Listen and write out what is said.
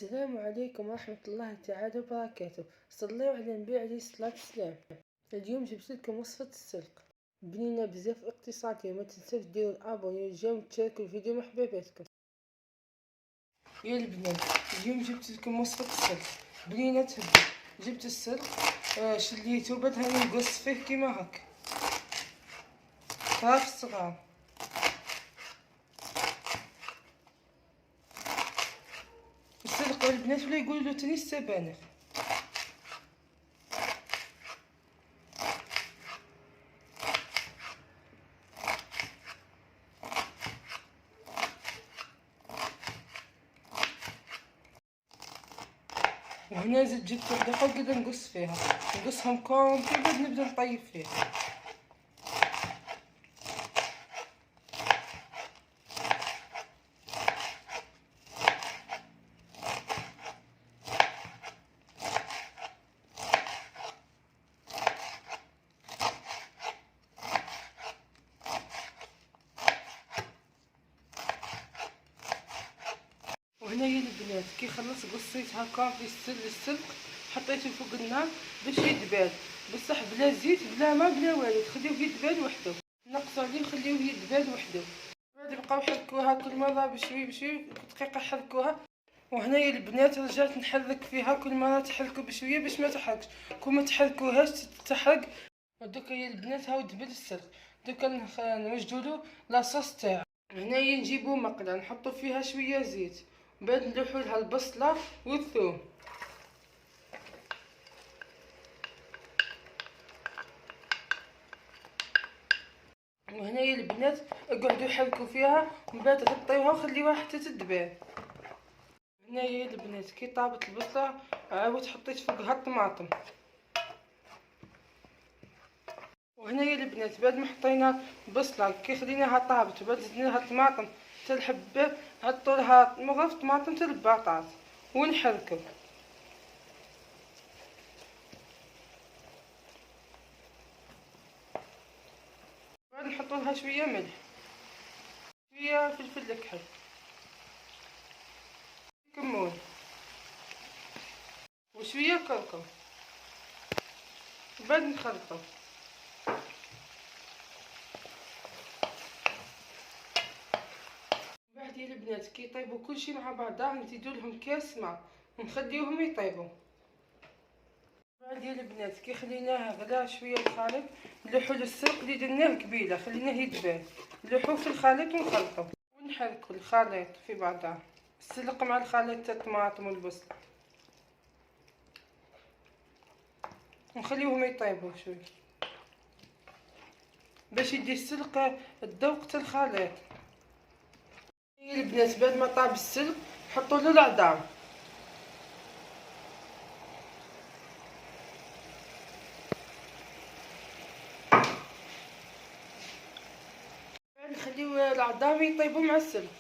السلام عليكم ورحمة الله تعالى وبركاته. صلوا على النبي عليه الصلاة والسلام. اليوم جبت لكم وصفة السلق بنينة بزاف اقتصادية. ما تنساوش ديروا الابوني والجيم وتشاركوا الفيديو مع حباباتكم. يا البنات، اليوم جبت لكم وصفة السلق بنينة تهبل. جبت السلق شليته بعد هاني نقص فيه كيما هكا طراف الصغار. السلق البنات ولا يقولوا له تاني السبانخ. وهنا زدت جبت وحده فوق كدا نقص فيها، نقصهم كومبلي بعد نبدا نطيب فيها. وهنايا البنات كي خلصت قصيتها كامبلي السلق حطيته فوق النار باش يدبال، بصح بلا زيت بلا ما بلا والو، تخليوه يدبال وحده، نقصوا عليه خليوه يدبال وحده. بعد بقاو حركوها كل مره بشوي بشوي دقيقه حركوها. وهنايا البنات رجعت نحرك فيها كل مره تحركوا بشويه باش ما تحرقش، كون ما تحركوهاش تحرق. ودوكا يا البنات هاو دبل السلق. دوكا نوجدولو لاصوص تاعو. هنايا نجيبو مقله نحطو فيها شويه زيت، بعد نلوحو لها البصله والثوم. وهنايا البنات اقعدوا حركوا فيها ومن بعد غطيوها وخليوها حتى تدبال. هنايا البنات كي طابت البصله عاود حطيت فوقها الطماطم. وهنايا البنات بعد ما حطينا البصله كي خليناها طابت وبعد زدناها الطماطم حتى الحبه، نحطو لها مغرف طماطم حتى البطاط ونحركو. بعد نحطو لها شويه ملح، شويه فلفل اكحل، كمون وشويه كركم. بعد نخلطو. بعد يا البنات كي يطيبوا كلشي مع بعضاه نزيدو لهم كاس ماء ونخليوهم يطيبوا. بعد يا البنات كي خليناه غلا شويه الخليط نلوحو السلق اللي درناه قبيله خليناه يدبال، نلوحوه في الخليط ونخلطو ونحركو الخليط في بعضاه، السلق مع الخليط تاع الطماطم والبصل، ونخليوهم يطيبوا شويه باش يدي السلق الذوق تاع الخليط. يا البنات بعد ما طاب السلق نحطوا له العظام، نخليو العظام يطيبوا مع السلق.